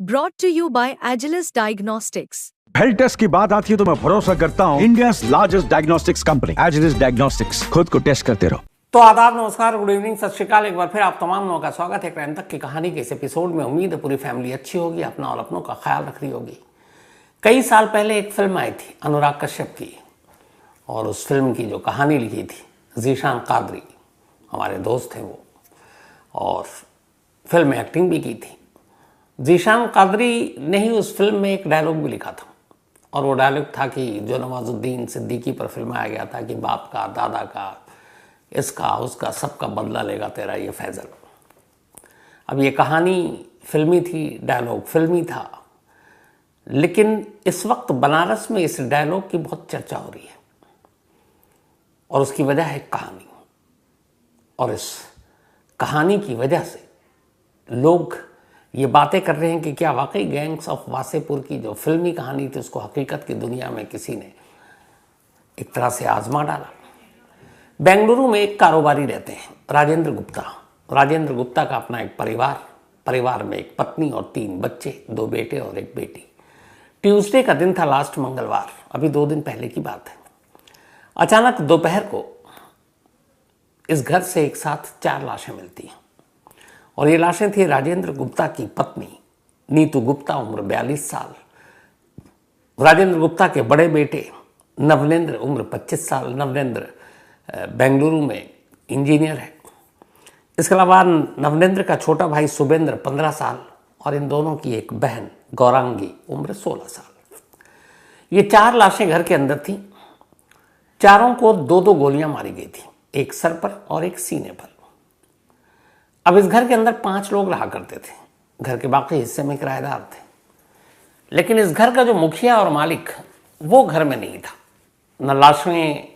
Brought to you by Agilus Diagnostics. Health test की बात आती है तो मैं भरोसा करता हूँ India largest diagnostics company Agilus diagnostics. खुद को टेस्ट करते रहो। तो आदाब, नमस्कार, गुड इवनिंग, सत श्री अकाल। एक बार फिर आप तमाम लोगों का स्वागत है क्राइम तक की कहानी के इस एपिसोड में। उम्मीद है पूरी फैमिली अच्छी होगी, अपना और अपनों का ख्याल रख रही होगी। कई साल पहले एक फिल्म आई थी अनुराग कश्यप की, और उस फिल्म की जो कहानी लिखी थी ज़ीशान कादरी, हमारे दोस्त थे वो, और फिल्म में एक्टिंग भी की थी। ज़ीशान कादरी ने ही उस फिल्म में एक डायलॉग भी लिखा था, और वो डायलॉग था कि जो नवाजुद्दीन सिद्दीकी पर फिल्माया गया था कि बाप का, दादा का, इसका उसका सबका बदला लेगा तेरा ये फैजल। अब ये कहानी फिल्मी थी, डायलॉग फिल्मी था, लेकिन इस वक्त बनारस में इस डायलॉग की बहुत चर्चा हो रही है, और उसकी वजह है कहानी। और इस कहानी की वजह से लोग ये बातें कर रहे हैं कि क्या वाकई गैंग्स ऑफ वासेपुर की जो फिल्मी कहानी थी उसको हकीकत की दुनिया में किसी ने एक तरह से आजमा डाला। बेंगलुरु में एक कारोबारी रहते हैं राजेंद्र गुप्ता। राजेंद्र गुप्ता का अपना एक परिवार में एक पत्नी और 3 बच्चे, 2 बेटे और 1 बेटी। ट्यूसडे का दिन था, लास्ट मंगलवार, अभी 2 दिन पहले की बात है। अचानक दोपहर को इस घर से एक साथ 4 लाशें मिलती हैं, और ये लाशें थी राजेंद्र गुप्ता की पत्नी नीतू गुप्ता, उम्र 42 साल, राजेंद्र गुप्ता के बड़े बेटे नवलेंद्र, उम्र 25 साल। नवलेंद्र बेंगलुरु में इंजीनियर है। इसके अलावा नवलेंद्र का छोटा भाई शुभेंद्र 15 साल, और इन दोनों की एक बहन गौरांगी, उम्र 16 साल। ये 4 लाशें घर के अंदर थीं। चारों को 2-2 गोलियां मारी गई थी, एक सर पर और एक सीने पर। अब इस घर के अंदर 5 लोग रहा करते थे, घर के बाकी हिस्से में किराएदार थे, लेकिन इस घर का जो मुखिया और मालिक वो घर में नहीं था। न लाशें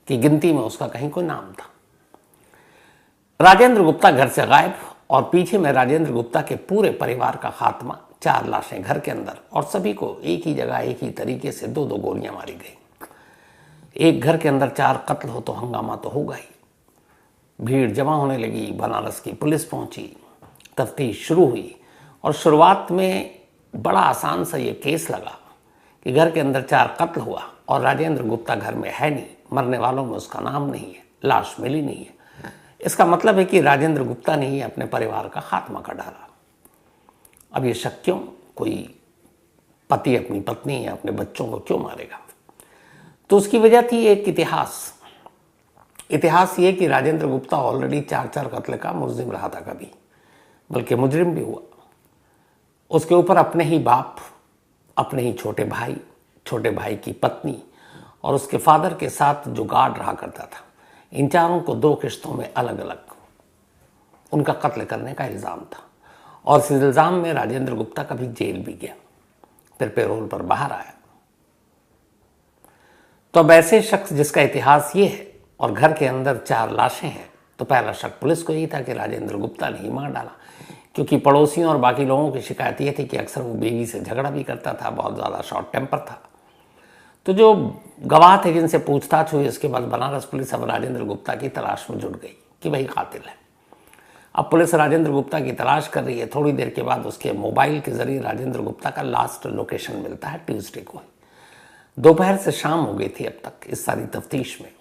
की गिनती में उसका कहीं कोई नाम था। राजेंद्र गुप्ता घर से गायब, और पीछे में राजेंद्र गुप्ता के पूरे परिवार का खात्मा। 4 लाशें घर के अंदर, और सभी को एक ही जगह एक ही तरीके से 2-2 गोलियां मारी गई। एक घर के अंदर 4 कत्ल हो तो हंगामा तो होगा ही। भीड़ जमा होने लगी, बनारस की पुलिस पहुंची, तफ्तीश शुरू हुई, और शुरुआत में बड़ा आसान सा ये केस लगा कि घर के अंदर 4 कत्ल हुआ और राजेंद्र गुप्ता घर में है नहीं, मरने वालों में उसका नाम नहीं है, लाश मिली नहीं है। इसका मतलब है कि राजेंद्र गुप्ता ने ही अपने परिवार का खात्मा कर डाला। अब ये शक क्यों? कोई पति अपनी पत्नी या अपने बच्चों को क्यों मारेगा? तो उसकी वजह थी एक इतिहास ये कि राजेंद्र गुप्ता ऑलरेडी 4 कत्ल का मुलजिम रहा था कभी, बल्कि मुजरिम भी हुआ। उसके ऊपर अपने ही बाप, अपने ही छोटे भाई की पत्नी और उसके फादर के साथ जो गार्ड रहा करता था, इन चारों को 2 किश्तों में अलग अलग उनका कत्ल करने का इल्ज़ाम था। और इस इल्ज़ाम में राजेंद्र गुप्ता कभी जेल भी गया, फिर पैरोल पर बाहर आया। तो अब ऐसे शख्स जिसका इतिहास ये है और घर के अंदर 4 लाशें हैं, तो पहला शक पुलिस को यही था कि राजेंद्र गुप्ता ने ही मार डाला, क्योंकि पड़ोसियों और बाकी लोगों की शिकायत ये थी कि अक्सर वो बीवी से झगड़ा भी करता था, बहुत ज़्यादा शॉर्ट टेम्पर था। तो जो गवाह थे जिनसे पूछताछ हुई, उसके बाद बनारस पुलिस अब राजेंद्र गुप्ता की तलाश में जुट गई कि वही कातिल है। अब पुलिस राजेंद्र गुप्ता की तलाश कर रही है। थोड़ी देर के बाद उसके मोबाइल के जरिए राजेंद्र गुप्ता का लास्ट लोकेशन मिलता है, ट्यूसडे को। दोपहर से शाम हो गई थी अब तक इस सारी तफ्तीश में।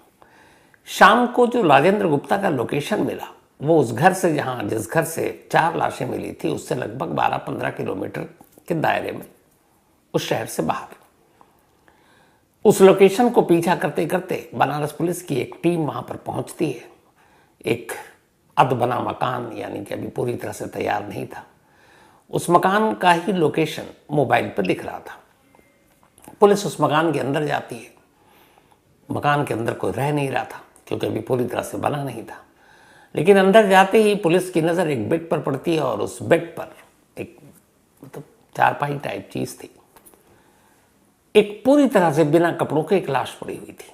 शाम को जो राजेंद्र गुप्ता का लोकेशन मिला, वो उस घर से जिस घर से 4 लाशें मिली थी, उससे लगभग 12-15 किलोमीटर के दायरे में, उस शहर से बाहर। उस लोकेशन को पीछा करते करते बनारस पुलिस की एक टीम वहां पर पहुंचती है। एक अधबना मकान, यानी कि अभी पूरी तरह से तैयार नहीं था, उस मकान का ही लोकेशन मोबाइल पर दिख रहा था। पुलिस उस मकान के अंदर जाती है। मकान के अंदर कोई रह नहीं रहा था, क्योंकि अभी पूरी तरह से बना नहीं था। लेकिन अंदर जाते ही पुलिस की नज़र एक बेड पर पड़ती है, और उस बेड पर एक चारपाई टाइप चीज़ थी। एक पूरी तरह से बिना कपड़ों के एक लाश पड़ी हुई थी।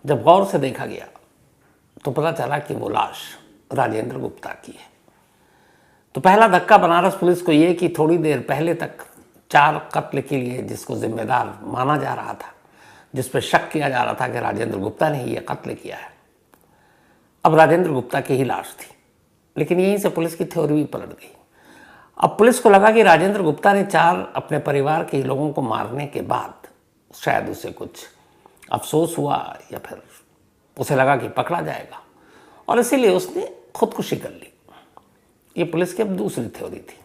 जब गौर से देखा गया तो पता चला कि वो लाश राजेंद्र गुप्ता की है। तो पहला धक्का बनारस पुलिस को ये कि थोड़ी देर पहले तक 4 कत्ल के लिए जिसको जिम्मेदार माना जा रहा था, जिस पर शक किया जा रहा था कि राजेंद्र गुप्ता ने ही यह कत्ल किया है, अब राजेंद्र गुप्ता की ही लाश थी। लेकिन यहीं से पुलिस की थ्योरी भी पलट गई। अब पुलिस को लगा कि राजेंद्र गुप्ता ने 4 अपने परिवार के लोगों को मारने के बाद शायद उसे कुछ अफसोस हुआ या फिर उसे लगा कि पकड़ा जाएगा, और इसीलिए उसने खुदकुशी कर ली। ये पुलिस की अब दूसरी थ्योरी थी।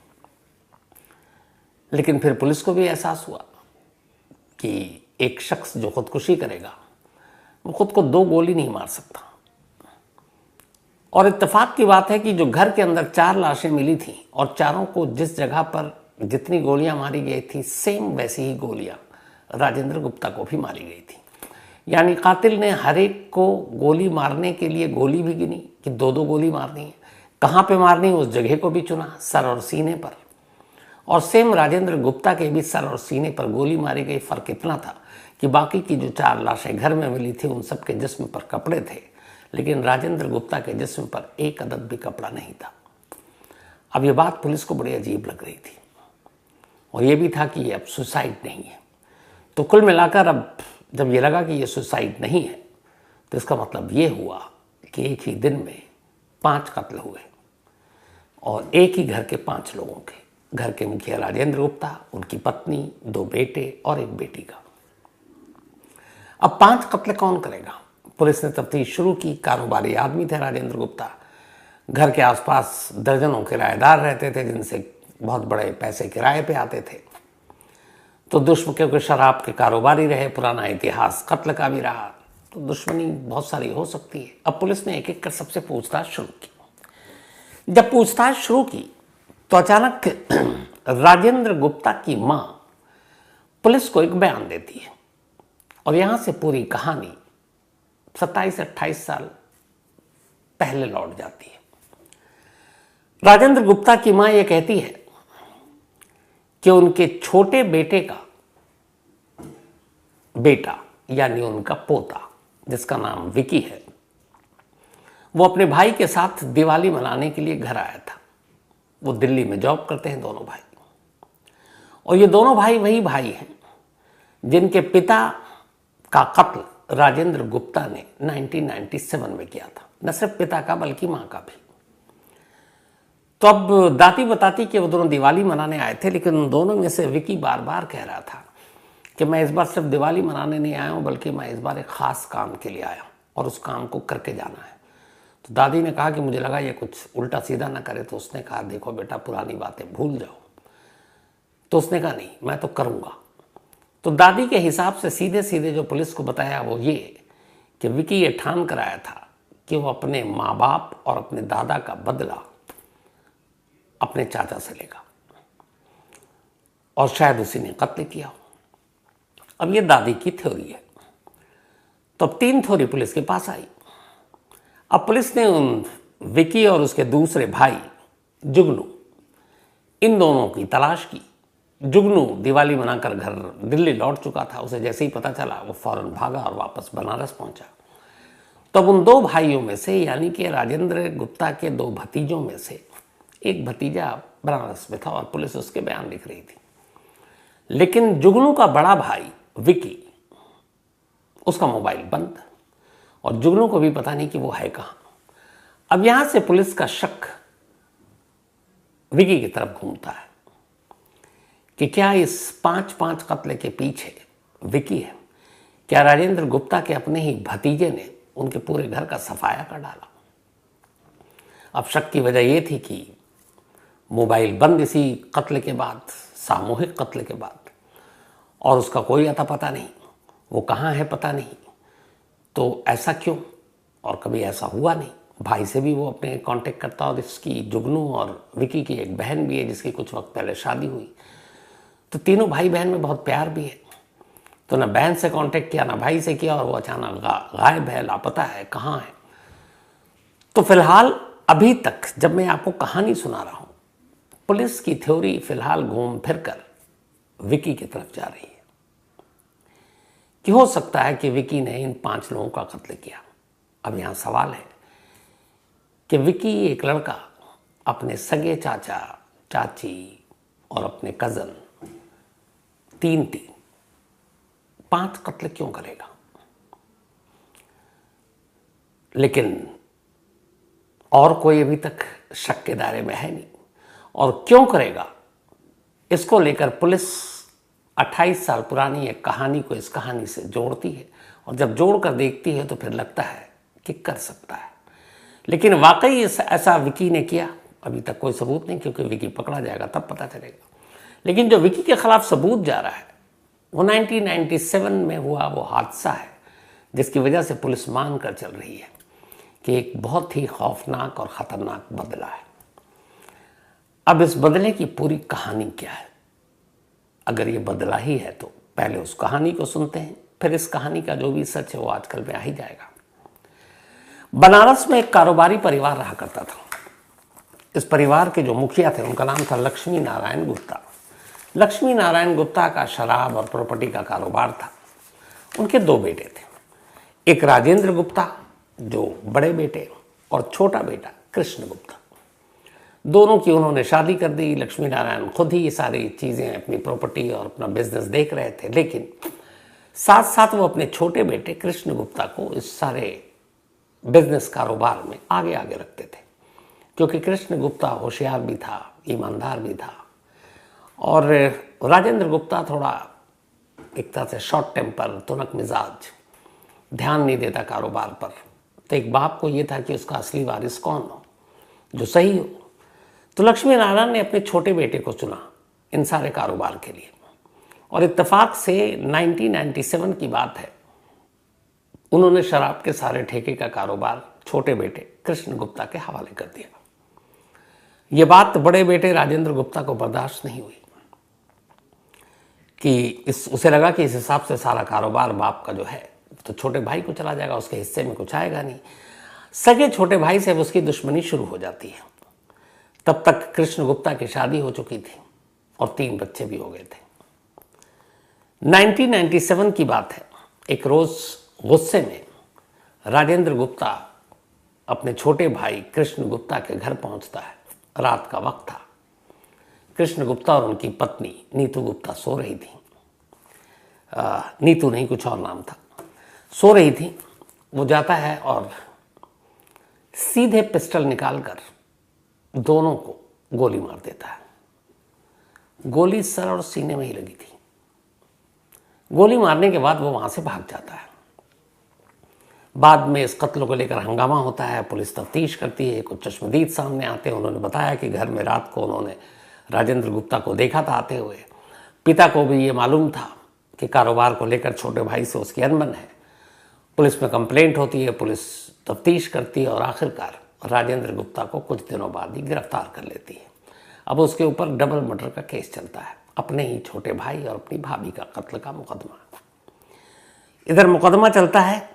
लेकिन फिर पुलिस को भी एहसास हुआ कि एक शख्स जो खुदकुशी करेगा वो खुद को 2 गोली नहीं मार सकता। और इत्तेफाक की बात है कि जो घर के अंदर 4 लाशें मिली थी और चारों को जिस जगह पर जितनी गोलियां मारी गई थी, सेम वैसी ही गोलियां राजेंद्र गुप्ता को भी मारी गई थी। यानी कातिल ने हर एक को गोली मारने के लिए गोली भी गिनी कि 2-2 गोली मारनी है। कहाँ पे मारनी है उस जगह को भी चुना, सर और सीने पर। और सेम राजेंद्र गुप्ता के भी सर और सीने पर गोली मारी गई। फर्क इतना था कि बाकी की जो 4 लाशें घर में मिली थी उन सब के जिस्म पर कपड़े थे, लेकिन राजेंद्र गुप्ता के जिस्म पर एक अदद भी कपड़ा नहीं था। अब ये बात पुलिस को बड़ी अजीब लग रही थी, और ये भी था कि ये अब सुसाइड नहीं है। तो कुल मिलाकर अब जब ये लगा कि ये सुसाइड नहीं है, तो इसका मतलब ये हुआ कि एक ही दिन में 5 कत्ल हुए, और एक ही घर के 5 लोगों के। घर के मुखिया राजेंद्र गुप्ता, उनकी पत्नी, 2 बेटे और 1 बेटी का। अब 5 कत्ल कौन करेगा? पुलिस ने तफ्तीश शुरू की। कारोबारी आदमी थे राजेंद्र गुप्ता। घर के आसपास दर्जनों किराएदार रहते थे जिनसे बहुत बड़े पैसे किराए पे आते थे। तो दुश्मन, क्योंकि शराब के कारोबारी रहे, पुराना इतिहास कत्ल का भी रहा, तो दुश्मनी बहुत सारी हो सकती है। अब पुलिस ने एक एक कर सबसे पूछताछ शुरू की। जब पूछताछ शुरू की तो अचानक राजेंद्र गुप्ता की मां पुलिस को एक बयान देती है, और यहां से पूरी कहानी 27-28 साल पहले लौट जाती है। राजेंद्र गुप्ता की मां यह कहती है कि उनके छोटे बेटे का बेटा, यानी उनका पोता, जिसका नाम विकी है, वो अपने भाई के साथ दिवाली मनाने के लिए घर आया था। वो दिल्ली में जॉब करते हैं दोनों भाई, और ये दोनों भाई वही भाई हैं जिनके पिता का कत्ल राजेंद्र गुप्ता ने 1997 में किया था। न सिर्फ पिता का बल्कि मां का भी। तो अब दादी बताती कि वो दोनों दिवाली मनाने आए थे, लेकिन उन दोनों में से विकी बार बार कह रहा था कि मैं इस बार सिर्फ दिवाली मनाने नहीं आया हूं, बल्कि मैं इस बार एक खास काम के लिए आया हूं और उस काम को करके जाना है। तो दादी ने कहा कि मुझे लगा ये कुछ उल्टा सीधा ना करे, तो उसने कहा देखो बेटा, पुरानी बातें भूल जाओ। तो उसने कहा नहीं, मैं तो करूंगा। तो दादी के हिसाब से सीधे सीधे जो पुलिस को बताया वो ये कि विकी ये ठान कर आया था कि वो अपने माँ बाप और अपने दादा का बदला अपने चाचा से लेगा, और शायद उसी ने कत्ल किया हो। अब ये दादी की थ्योरी है। तो अब 3 थ्योरी पुलिस के पास आई। अब पुलिस ने उन विकी और उसके दूसरे भाई जुगनू, इन दोनों की तलाश की। जुगनू दिवाली मनाकर घर दिल्ली लौट चुका था। उसे जैसे ही पता चला वो फौरन भागा और वापस बनारस पहुंचा। तो अब उन 2 भाइयों में से, यानी कि राजेंद्र गुप्ता के 2 भतीजों में से एक भतीजा बनारस में था और पुलिस उसके बयान लिख रही थी। लेकिन जुगनू का बड़ा भाई विकी, उसका मोबाइल बंद, और जुगनू को भी पता नहीं कि वो है कहां। अब यहां से पुलिस का शक विकी की तरफ घूमता है कि क्या इस 5-5 कत्ले के पीछे विकी है? क्या राजेंद्र गुप्ता के अपने ही भतीजे ने उनके पूरे घर का सफाया कर डाला? अब शक की वजह यह थी कि मोबाइल बंद इसी कत्ल के बाद, सामूहिक कत्ल के बाद, और उसका कोई अता पता नहीं, वो कहाँ है पता नहीं। तो ऐसा क्यों? और कभी ऐसा हुआ नहीं। भाई से भी वो अपने कांटेक्ट करता, और इसकी जुगनू और विकी की एक बहन भी है जिसकी कुछ वक्त पहले शादी हुई। तो तीनों भाई बहन में बहुत प्यार भी है। तो ना बहन से कांटेक्ट किया ना भाई से किया, और वो अचानक गायब है, लापता है, कहाँ है। तो फिलहाल अभी तक जब मैं आपको कहानी सुना रहा हूं, पुलिस की थ्योरी फिलहाल घूम फिरकर विकी की तरफ जा रही है कि हो सकता है कि विकी ने इन 5 लोगों का कत्ल किया। अब यहां सवाल है कि विकी एक लड़का अपने सगे चाचा, चाची और अपने कजन 5 कत्ल क्यों करेगा? लेकिन और कोई अभी तक शक के दायरे में है नहीं। और क्यों करेगा, इसको लेकर पुलिस 28 साल पुरानी एक कहानी को इस कहानी से जोड़ती है, और जब जोड़कर देखती है तो फिर लगता है कि कर सकता है। लेकिन वाकई ऐसा विकी ने किया, अभी तक कोई सबूत नहीं, क्योंकि विकी पकड़ा जाएगा तब पता चलेगा। लेकिन जो विकी के खिलाफ सबूत जा रहा है वो 1997 में हुआ वो हादसा है, जिसकी वजह से पुलिस मान कर चल रही है कि एक बहुत ही खौफनाक और ख़तरनाक बदला है। अब इस बदले की पूरी कहानी क्या है? अगर ये बदला ही है तो पहले उस कहानी को सुनते हैं, फिर इस कहानी का जो भी सच है वो आजकल में आ ही जाएगा। बनारस में एक कारोबारी परिवार रहा करता था। इस परिवार के जो मुखिया थे उनका नाम था लक्ष्मी नारायण गुप्ता। लक्ष्मी नारायण गुप्ता का शराब और प्रॉपर्टी का कारोबार था। उनके 2 बेटे थे, एक राजेंद्र गुप्ता जो बड़े बेटे, और छोटा बेटा कृष्ण गुप्ता। दोनों की उन्होंने शादी कर दी। लक्ष्मी नारायण खुद ही ये सारी चीज़ें, अपनी प्रॉपर्टी और अपना बिजनेस देख रहे थे, लेकिन साथ साथ वो अपने छोटे बेटे कृष्ण गुप्ता को इस सारे बिजनेस कारोबार में आगे आगे रखते थे, क्योंकि कृष्ण गुप्ता होशियार भी था, ईमानदार भी था, और राजेंद्र गुप्ता थोड़ा एक तरह से शॉर्ट टेम्पर, तुनक मिजाज, ध्यान नहीं देता कारोबार पर। तो एक बाप को ये था कि उसका असली वारिस कौन हो, जो सही हो। तो लक्ष्मी नारायण ने अपने छोटे बेटे को चुना इन सारे कारोबार के लिए, और इत्तेफाक से 1997 की बात है, उन्होंने शराब के सारे ठेके का कारोबार छोटे बेटे कृष्ण गुप्ता के हवाले कर दिया। ये बात बड़े बेटे राजेंद्र गुप्ता को बर्दाश्त नहीं हुई कि उसे लगा कि इस हिसाब से सारा कारोबार बाप का जो है तो छोटे भाई को चला जाएगा, उसके हिस्से में कुछ आएगा नहीं। सगे छोटे भाई से उसकी दुश्मनी शुरू हो जाती है। तब तक कृष्ण गुप्ता की शादी हो चुकी थी और 3 बच्चे भी हो गए थे। 1997 की बात है। एक रोज गुस्से में राजेंद्र गुप्ता अपने छोटे भाई कृष्ण गुप्ता के घर पहुंचता है। रात का वक्त था। कृष्ण गुप्ता और उनकी पत्नी नीतू गुप्ता सो रही थी। नीतू नहीं, कुछ और नाम था। सो रही थी। वो जाता है और सीधे पिस्टल निकालकर दोनों को गोली मार देता है। गोली सर और सीने में ही लगी थी। गोली मारने के बाद वो वहां से भाग जाता है। बाद में इस कत्ल को लेकर हंगामा होता है, पुलिस तफ्तीश करती है, कुछ चश्मदीद सामने आते हैं। उन्होंने बताया कि घर में रात को उन्होंने राजेंद्र गुप्ता को देखा था आते हुए। पिता को भी ये मालूम था कि कारोबार को लेकर छोटे भाई से उसकी अनबन है। पुलिस में कंप्लेंट होती है, पुलिस तफ्तीश करती है और आखिरकार राजेंद्र गुप्ता को कुछ दिनों बाद ही गिरफ्तार कर लेती है। अब उसके ऊपर डबल मर्डर का केस चलता है, अपने ही छोटे भाई और अपनी भाभी का कत्ल का मुकदमा। इधर मुकदमा चलता है,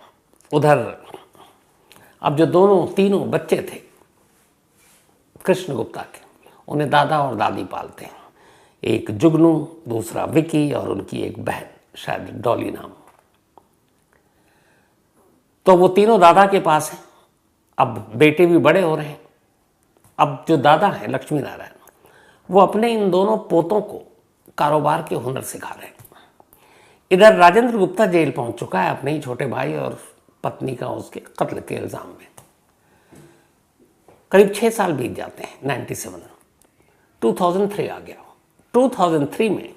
उधर अब जो तीनों बच्चे थे कृष्ण गुप्ता के, उन्हें दादा और दादी पालते हैं। एक जुगनू, दूसरा विकी और उनकी एक बहन, शायद डॉली नाम। तो वो तीनों दादा के पास हैं। अब बेटे भी बड़े हो रहे हैं। अब जो दादा हैं लक्ष्मी नारायण, वो अपने इन दोनों पोतों को कारोबार के हुनर सिखा रहे हैं। इधर राजेंद्र गुप्ता जेल पहुंच चुका है अपने ही छोटे भाई और पत्नी का उसके कत्ल के इल्जाम में। करीब 6 साल बीत जाते हैं। 97 2003 आ गया। 2003 में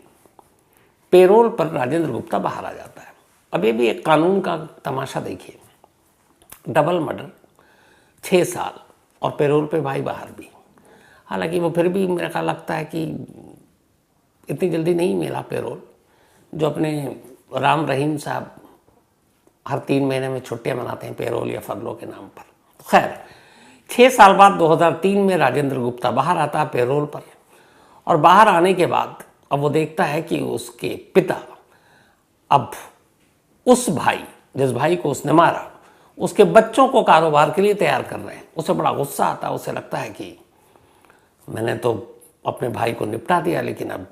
पेरोल पर राजेंद्र गुप्ता बाहर आ जाता है। अब ये भी एक कानून का तमाशा देखिए, डबल मर्डर, 6 साल और पेरोल पे भाई बाहर भी। हालांकि वो फिर भी मेरा ख्याल लगता है कि इतनी जल्दी नहीं मिला पेरोल। जो अपने राम रहीम साहब हर 3 महीने में छुट्टियां मनाते हैं पेरोल या फरलों के नाम पर। खैर 6 साल बाद 2003 में राजेंद्र गुप्ता बाहर आता है पेरोल पर। और बाहर आने के बाद अब वो देखता है कि उसके पिता अब उस भाई, जिस भाई को उसने मारा, उसके बच्चों को कारोबार के लिए तैयार कर रहे हैं। उसे बड़ा गुस्सा आता है। उसे लगता है कि मैंने तो अपने भाई को निपटा दिया, लेकिन अब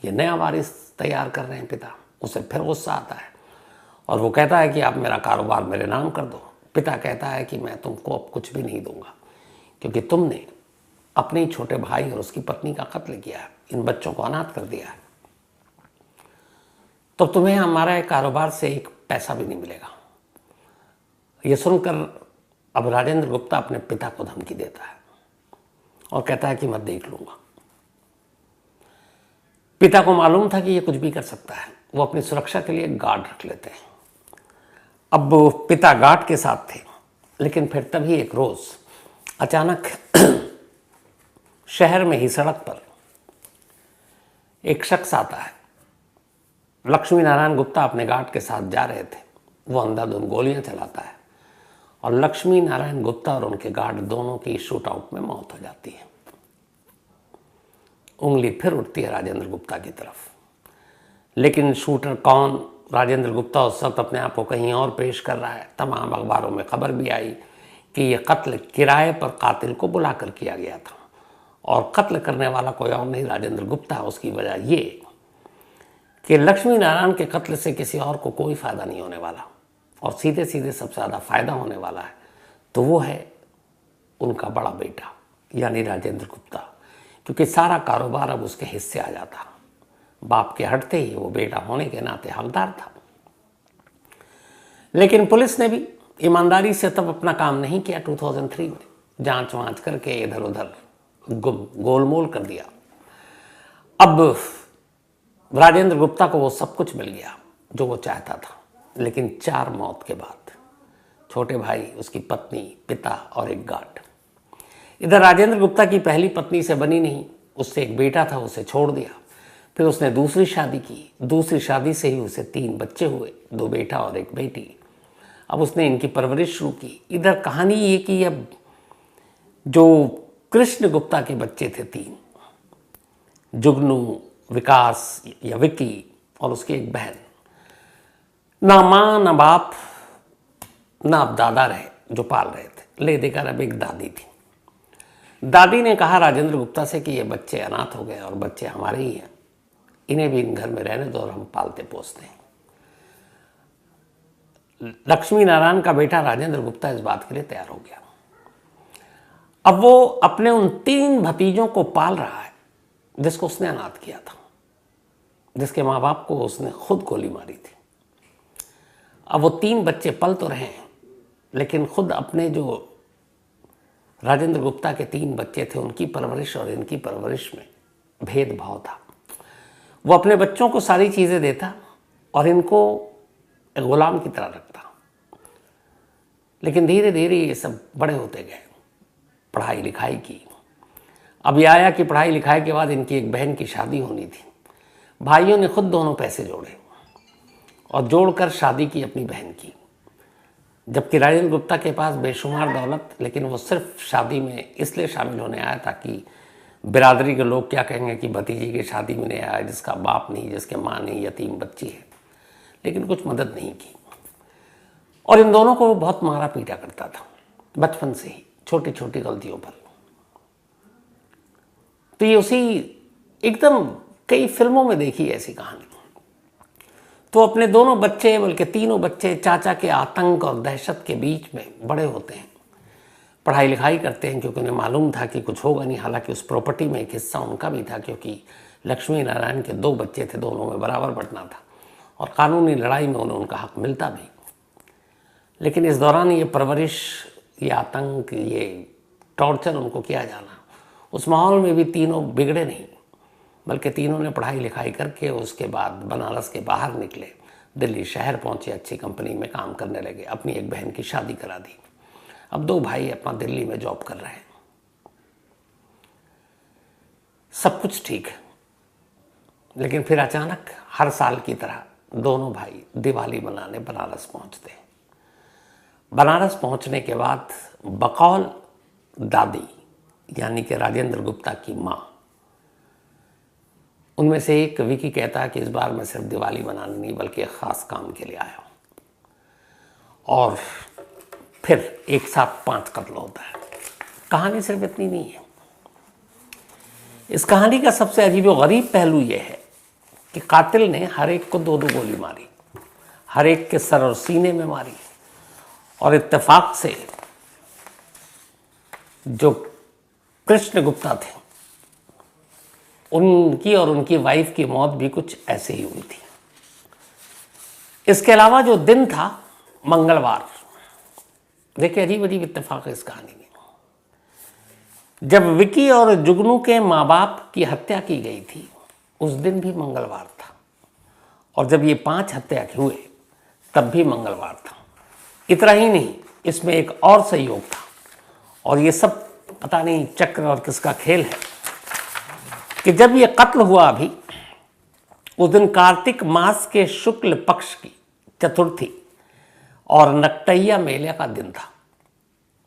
ये नया वारिस तैयार कर रहे हैं पिता। उसे फिर गुस्सा आता है और वो कहता है कि आप मेरा कारोबार मेरे नाम कर दो। पिता कहता है कि मैं तुमको अब कुछ भी नहीं दूंगा, क्योंकि तुमने अपने ही छोटे भाई और उसकी पत्नी का कत्ल किया है, इन बच्चों को अनाथ कर दिया है, तो तुम्हें हमारे कारोबार से एक पैसा भी नहीं मिलेगा। ये सुनकर अब राजेंद्र गुप्ता अपने पिता को धमकी देता है और कहता है कि मैं देख लूंगा। पिता को मालूम था कि ये कुछ भी कर सकता है, वो अपनी सुरक्षा के लिए गार्ड रख लेते हैं। अब पिता गार्ड के साथ थे, लेकिन फिर तभी एक रोज अचानक शहर में ही सड़क पर एक शख्स आता है। लक्ष्मी नारायण गुप्ता अपने गार्ड के साथ जा रहे थे, वो अंधाधुंध गोलियां चलाता है और लक्ष्मी नारायण गुप्ता और उनके गार्ड दोनों की शूट आउट में मौत हो जाती है। उंगली फिर उठती है राजेंद्र गुप्ता की तरफ, लेकिन शूटर कौन? राजेंद्र गुप्ता उस वक्त अपने आप को कहीं और पेश कर रहा है। तमाम अखबारों में खबर भी आई कि यह कत्ल किराए पर कातिल को बुलाकर किया गया था और कत्ल करने वाला कोई और नहीं राजेंद्र गुप्ता। उसकी वजह ये कि लक्ष्मी नारायण के कत्ल से किसी और को कोई फायदा नहीं होने वाला और सीधे सीधे सबसे ज़्यादा फायदा होने वाला है तो वो है उनका बड़ा बेटा यानी राजेंद्र गुप्ता, क्योंकि सारा कारोबार अब उसके हिस्से आ जाता। बाप के हटते ही वो बेटा होने के नाते हकदार था। लेकिन पुलिस ने भी ईमानदारी से तब अपना काम नहीं किया। 2003 में जांच वांच करके इधर उधर गोलमोल कर दिया। अब राजेंद्र गुप्ता को वो सब कुछ मिल गया जो वो चाहता था, लेकिन 4 मौत के बाद छोटे भाई, उसकी पत्नी, पिता और एक गार्ड। इधर राजेंद्र गुप्ता की पहली पत्नी से बनी नहीं, उससे एक बेटा था, उसे छोड़ दिया। फिर उसने दूसरी शादी की, दूसरी शादी से ही उसे 3 बच्चे हुए, 2 बेटा और एक बेटी। अब उसने इनकी परवरिश शुरू की। इधर कहानी ये कि अब जो कृष्ण गुप्ता के बच्चे थे 3, जुगनू, विकास या विकी और उसकी एक बहन, ना माँ ना बाप ना अब दादा रहे जो पाल रहे थे, ले देकर अब एक दादी थी। दादी ने कहा राजेंद्र गुप्ता से कि ये बच्चे अनाथ हो गए और बच्चे हमारे ही हैं, इन्हें भी इन घर में रहने दो और हम पालते पोसते हैं। लक्ष्मी नारायण का बेटा राजेंद्र गुप्ता इस बात के लिए तैयार हो गया। अब वो अपने उन 3 भतीजों को पाल रहा है जिसको उसने अनाथ किया था, जिसके माँ बाप को उसने खुद गोली मारी थी। अब वो 3 बच्चे पल तो रहे हैं, लेकिन खुद अपने जो राजेंद्र गुप्ता के 3 बच्चे थे उनकी परवरिश और इनकी परवरिश में भेदभाव था। वो अपने बच्चों को सारी चीज़ें देता और इनको एक गुलाम की तरह रखता। लेकिन धीरे धीरे ये सब बड़े होते गए, पढ़ाई लिखाई की। अब ये आया कि पढ़ाई लिखाई के बाद इनकी एक बहन की शादी होनी थी। भाइयों ने खुद दोनों पैसे जोड़े और जोड़कर शादी की अपनी बहन की, जबकि राजेंद्र गुप्ता के पास बेशुमार दौलत, लेकिन वो सिर्फ शादी में इसलिए शामिल होने आया ताकि बिरादरी के लोग क्या कहेंगे कि भतीजी की शादी में नहीं आया जिसका बाप नहीं, जिसके माँ नहीं, यतीम बच्ची है। लेकिन कुछ मदद नहीं की और इन दोनों को वो बहुत मारा पीटा करता था बचपन से ही, छोटी छोटी गलतियों पर। तो ये उसी एकदम कई फिल्मों में देखी ऐसी कहानी। तो अपने दोनों बच्चे, बल्कि 3 बच्चे चाचा के आतंक और दहशत के बीच में बड़े होते हैं, पढ़ाई लिखाई करते हैं, क्योंकि उन्हें मालूम था कि कुछ होगा नहीं। हालांकि उस प्रॉपर्टी में एक हिस्सा उनका भी था, क्योंकि लक्ष्मी नारायण के 2 बच्चे थे, दोनों में बराबर बंटना था और कानूनी लड़ाई में उन्हें उनका हक मिलता भी। लेकिन इस दौरान ये परवरिश, ये आतंक, ये टॉर्चर उनको किया जाना, उस माहौल में भी तीनों बिगड़े नहीं, बल्कि तीनों ने पढ़ाई लिखाई करके उसके बाद बनारस के बाहर निकले, दिल्ली शहर पहुंचे, अच्छी कंपनी में काम करने लगे, अपनी एक बहन की शादी करा दी। अब 2 भाई अपना दिल्ली में जॉब कर रहे हैं, सब कुछ ठीक है। लेकिन फिर अचानक हर साल की तरह दोनों भाई दिवाली मनाने बनारस पहुंचते हैं। बनारस पहुंचने के बाद बकौल दादी यानी कि राजेंद्र गुप्ता की माँ, उनमें से एक विकी कहता है कि इस बार मैं सिर्फ दिवाली मनाने नहीं बल्कि एक ख़ास काम के लिए आया हूँ। और फिर एक साथ 5 कत्ल होता है। कहानी सिर्फ इतनी नहीं है। इस कहानी का सबसे अजीब और गरीब पहलू यह है कि कातिल ने हर एक को 2-2 गोली मारी, हर एक के सर और सीने में मारी, और इत्तेफाक से जो कृष्ण गुप्ता थे उनकी और उनकी वाइफ की मौत भी कुछ ऐसे ही हुई थी। इसके अलावा जो दिन था मंगलवार, देखिए अजीब अजीब इत्तेफाक है इस कहानी में। जब विकी और जुगनू के माँ बाप की हत्या की गई थी, उस दिन भी मंगलवार था, और जब ये 5 हत्या हुए तब भी मंगलवार था। इतना ही नहीं, इसमें एक और संयोग था, और ये सब पता नहीं चक्र और किसका खेल है कि जब ये कत्ल हुआ अभी उस दिन कार्तिक मास के शुक्ल पक्ष की चतुर्थी और नक्टैया मेले का दिन था।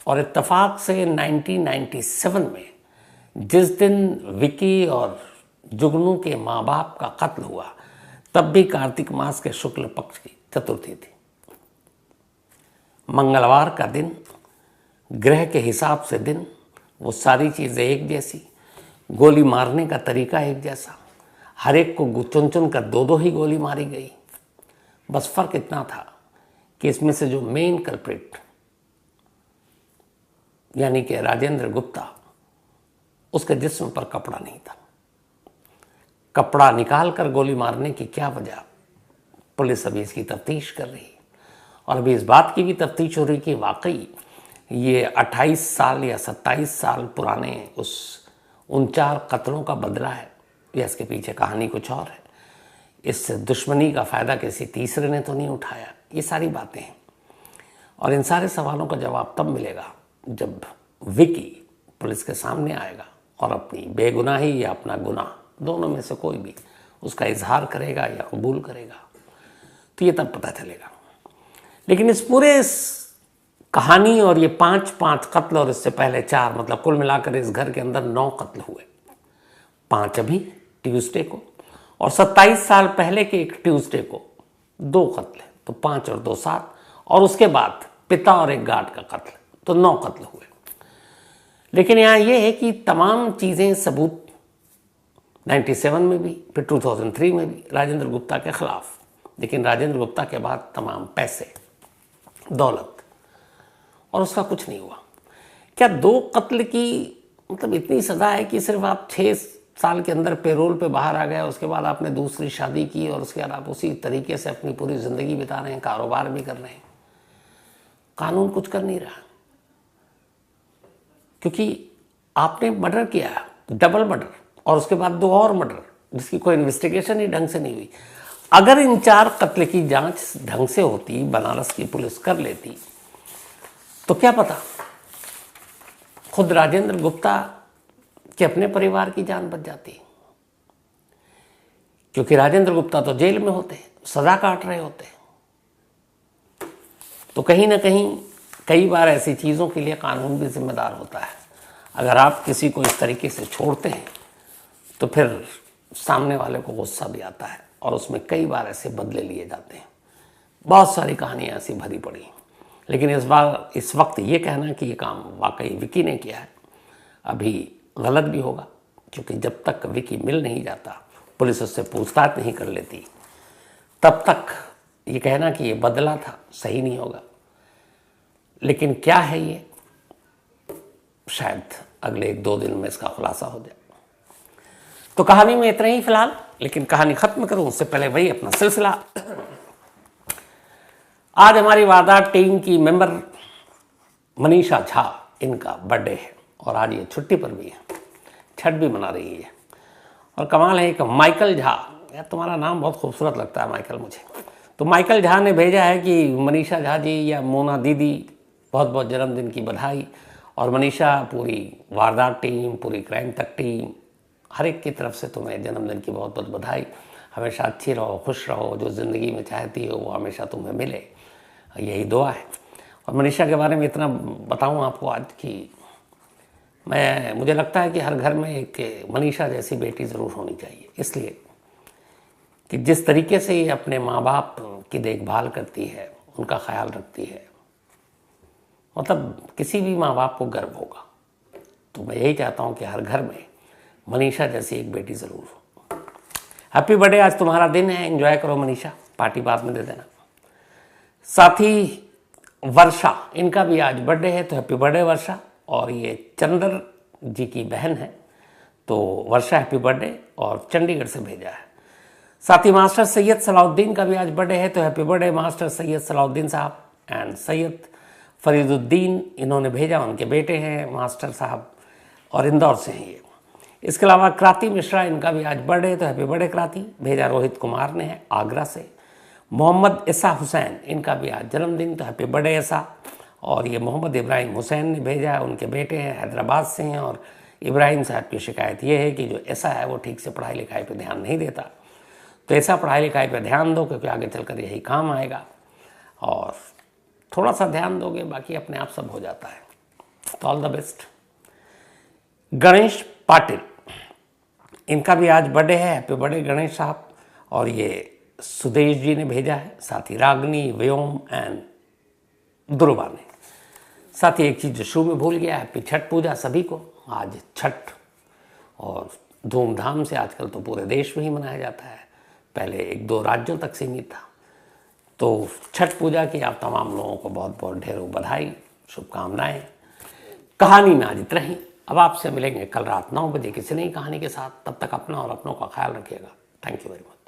और इत्तेफाक से 1997 में जिस दिन विकी और जुगनू के माँ बाप का कत्ल हुआ तब भी कार्तिक मास के शुक्ल पक्ष की चतुर्थी थी। मंगलवार का दिन, ग्रह के हिसाब से दिन, वो सारी चीज़ें एक जैसी, गोली मारने का तरीका एक जैसा, हर एक को चुन चुन कर 2-2 ही गोली मारी गई। बस फर्क इतना था कि इसमें से जो मेन कल्प्रिट यानी कि राजेंद्र गुप्ता, उसके जिस्म पर कपड़ा नहीं था। कपड़ा निकाल कर गोली मारने की क्या वजह, पुलिस अभी इसकी तफ्तीश कर रही, और अभी इस बात की भी तफ्तीश हो रही कि वाकई ये 28 साल या 27 साल पुराने उन 4 कत्लों का बदला है या इसके पीछे कहानी कुछ और है। इस दुश्मनी का फ़ायदा किसी तीसरे ने तो नहीं उठाया। ये सारी बातें हैं, और इन सारे सवालों का जवाब तब मिलेगा जब विकी पुलिस के सामने आएगा और अपनी बेगुनाही या अपना गुनाह, दोनों में से कोई भी, उसका इजहार करेगा या कबूल करेगा, तो ये तब पता चलेगा। लेकिन इस पूरे कहानी और ये 5 कत्ल और इससे पहले 4, मतलब कुल मिलाकर इस घर के अंदर 9 कत्ल हुए। 5 अभी ट्यूसडे को, और 27 साल पहले के एक ट्यूसडे को 2 कत्ल, तो 5 और 2 7, और उसके बाद पिता और एक गार्ड का कत्ल, तो 9 कत्ल हुए। लेकिन यहाँ ये है कि तमाम चीज़ें सबूत 97 में भी, फिर 2003 में भी राजेंद्र गुप्ता के खिलाफ, लेकिन राजेंद्र गुप्ता के बाद तमाम पैसे, दौलत, और उसका कुछ नहीं हुआ। क्या 2 कत्ल की मतलब इतनी सज़ा है कि सिर्फ आप 6 साल के अंदर पेरोल पे बाहर आ गए, उसके बाद आपने दूसरी शादी की और उसके बाद आप उसी तरीके से अपनी पूरी ज़िंदगी बिता रहे हैं, कारोबार भी कर रहे हैं? कानून कुछ कर नहीं रहा, क्योंकि आपने मर्डर किया, डबल मर्डर, और उसके बाद 2 और मर्डर जिसकी कोई इन्वेस्टिगेशन ही ढंग से नहीं हुई। अगर इन 4 कत्ल की जांच ढंग से होती, बनारस की पुलिस कर लेती, तो क्या पता खुद राजेंद्र गुप्ता के अपने परिवार की जान बच जाती, क्योंकि राजेंद्र गुप्ता तो जेल में होते, सजा काट रहे होते। तो कहीं ना कहीं कई बार ऐसी चीज़ों के लिए कानून भी जिम्मेदार होता है। अगर आप किसी को इस तरीके से छोड़ते हैं तो फिर सामने वाले को गुस्सा भी आता है, और उसमें कई बार ऐसे बदले लिए जाते हैं। बहुत सारी कहानियाँ ऐसी भरी पड़ी। लेकिन इस वक्त ये कहना कि ये काम वाकई विकी ने किया है अभी गलत भी होगा, क्योंकि जब तक विकी मिल नहीं जाता, पुलिस उससे पूछताछ नहीं कर लेती, तब तक ये कहना कि ये बदला था सही नहीं होगा। लेकिन क्या है ये, शायद अगले 1-2 दिन में इसका खुलासा हो जाए। तो कहानी में इतना ही फिलहाल, लेकिन कहानी खत्म करूं उससे पहले वही अपना सिलसिला। आज हमारी वारदात टीम की मेंबर मनीषा झा, इनका बर्थडे है, और आज ये छुट्टी पर भी है, छठ भी मना रही है। और कमाल है कि माइकल झा, यार तुम्हारा नाम बहुत खूबसूरत लगता है माइकल मुझे, तो माइकल झा ने भेजा है कि मनीषा झा जी या मोना दीदी बहुत बहुत जन्मदिन की बधाई। और मनीषा, पूरी वारदात टीम, पूरी क्राइम तक टीम, हर एक की तरफ से तुम्हें जन्मदिन की बहुत बहुत बधाई। हमेशा अच्छी रहो, खुश रहो, जो ज़िंदगी में चाहती हो वो हमेशा तुम्हें मिले, यही दुआ है। और मनीषा के बारे में इतना बताऊं आपको आज कि मुझे लगता है कि हर घर में एक मनीषा जैसी बेटी ज़रूर होनी चाहिए, इसलिए कि जिस तरीके से ये अपने माँ बाप की देखभाल करती है, उनका ख्याल रखती है, मतलब किसी भी माँ बाप को गर्व होगा। तो मैं यही चाहता हूँ कि हर घर में मनीषा जैसी एक बेटी ज़रूर हो। हैप्पी बर्थडे, आज तुम्हारा दिन है, एंजॉय करो मनीषा, पार्टी बाद में दे देना। साथ ही वर्षा, इनका भी आज बर्थडे है, तो हैप्पी बर्थडे वर्षा। और ये चंद्र जी की बहन है, तो वर्षा हैप्पी बर्थडे, और चंडीगढ़ से भेजा है। साथ ही मास्टर सैयद सलाउद्दीन का भी आज बर्थडे है, तो happy birthday master Syed Salahuddin साहब। एंड सैयद फरीदुद्दीन इन्होंने भेजा, उनके बेटे हैं मास्टर साहब, और इंदौर से हैं ये। इसके अलावा क्रांति मिश्रा, इनका भी आज बर्थडे, तो हैप्पी बर्थडे क्रांति। भेजा रोहित कुमार ने है आगरा से। मोहम्मद इसा हुसैन, इनका भी आज जन्मदिन, तो हैप्पी बर्थडे इसा। और ये मोहम्मद इब्राहिम हुसैन ने भेजा है, उनके बेटे हैं, हैदराबाद से हैं। और इब्राहिम साहब की शिकायत ये है कि जो ऐसा है वो ठीक से पढ़ाई लिखाई पे ध्यान नहीं देता, तो ऐसा पढ़ाई लिखाई पे ध्यान दो, क्योंकि आगे चलकर यही काम आएगा। और थोड़ा सा ध्यान दोगे, बाकी अपने आप सब हो जाता है। तो all the best. Ganesh Patil, इनका भी आज बर्थडे है, हैप्पी बर्थडे गणेश साहब। और ये सुदेश जी ने भेजा है, साथ ही रागनी, व्योम एंड ध्रुवा ने। साथ ही एक चीज़ जो शुरू में भूल गया, हैप्पी छठ पूजा सभी को। आज छठ और धूमधाम से आजकल तो पूरे देश में ही मनाया जाता है, पहले 1-2 राज्यों तक सीमित था। तो छठ पूजा की आप तमाम लोगों को बहुत बहुत ढेरों बधाई, शुभकामनाएं। कहानी में आज इतना ही। अब आपसे मिलेंगे कल रात 9 बजे किसी नई कहानी के साथ। तब तक अपना और अपनों का ख्याल रखिएगा। Thank you very much.